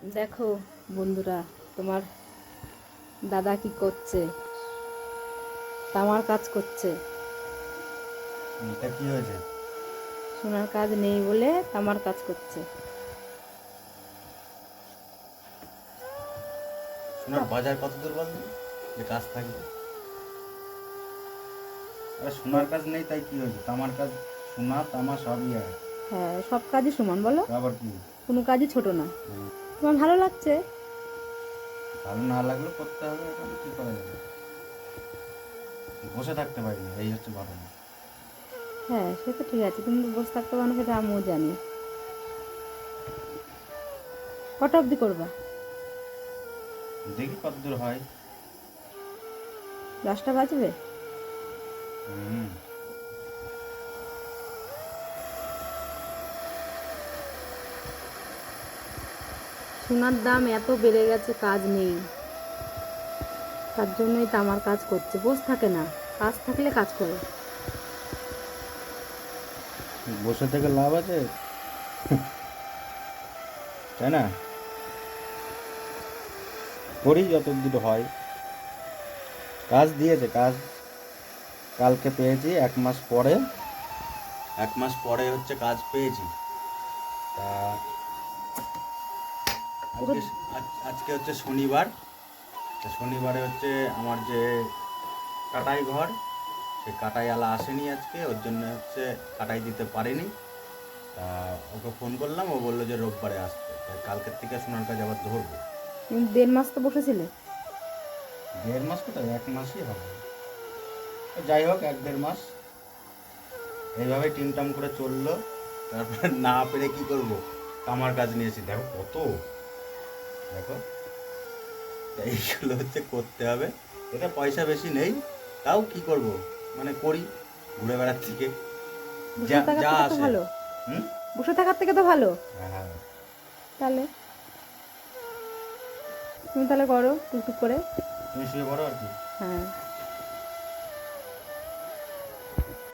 দেখো বন্ধুরা, তোমার দাদা কি করছে? তামার কাজ করছে। এটা কি হয়েছে? সোনার কাজ নেই বলে তামার কাজ করছে। সোনার বাজার কত দূর বলতো, যে কাজ থাকবে? আরে সোনার কাজ নেই তাই কি হয়েছে? তামার কাজ, সোনা তামা সবই এক। হ্যাঁ, সব কাজই সমান বলো, তা আবার কি? কোনো কাজই ছোট না। তোমার ভালো লাগছে? ভালো না লাগলেও করতে হবে, এখন কি করা যাবে? বসে থাকতে পারি না, এই হচ্ছে ঘটনা। হ্যাঁ, সে তো ঠিক আছে, তুমি তো বসে থাকতে পারো না, সেটা আমিও জানি। কটা অবধি করবা? দেখি কত দূর হয়। 10টা বাজবে? হুম। সোনার দাম এত বেড়ে গেছে, কাজ নেই, তার জন্যই তামার কাজ করছে। বসে থাকে না, কাজ থাকলে কাজ করে। বসে থেকে লাভ আছে, তাই না? করি যত দূর হয়। কাজ দিয়েছে, কাজ কালকে পেয়েছি, 1 মাস পরে। 1 মাস পরে হচ্ছে কাজ পেয়েছি। তা পুরো আজকে আজকে হচ্ছে শনিবার। তা শনিবারে হচ্ছে আমার যে কাটাই ঘর, সেই কাটাইওয়ালা আসেনি আজকে, ওর জন্য হচ্ছে কাটাই দিতে পারিনি। তা ওকে ফোন করলাম, ও বললো যে রোববারে আসতে, তাই কালকের থেকে সোনার কাজ আবার ধরবো। তুমি 1.5 মাস তো বসেছিলে। 1.5 মাস কোথায়, 1 মাসই হবে। তো যাই হোক, 1-1.5 মাস এইভাবেই টিমটাম করে চললো। তারপরে না পেরে কি করব, কামার কাজ নিয়েছি। দেখো কত, দেখো এইগুলো হচ্ছে করতে হবে। এতে পয়সা বেশি নেই, তাও কি করব, মানে করি ঘুরে বেড়ার থেকে বসে যা থাকার যা থেকে তো আসে। ভালো। হুম। বসে থাকার থেকে তো ভালো। হ্যাঁ। তাহলে তুমি তাহলে করো টুকটুক করে। তুমি শুয়ে পড়ো আর কি। হ্যাঁ।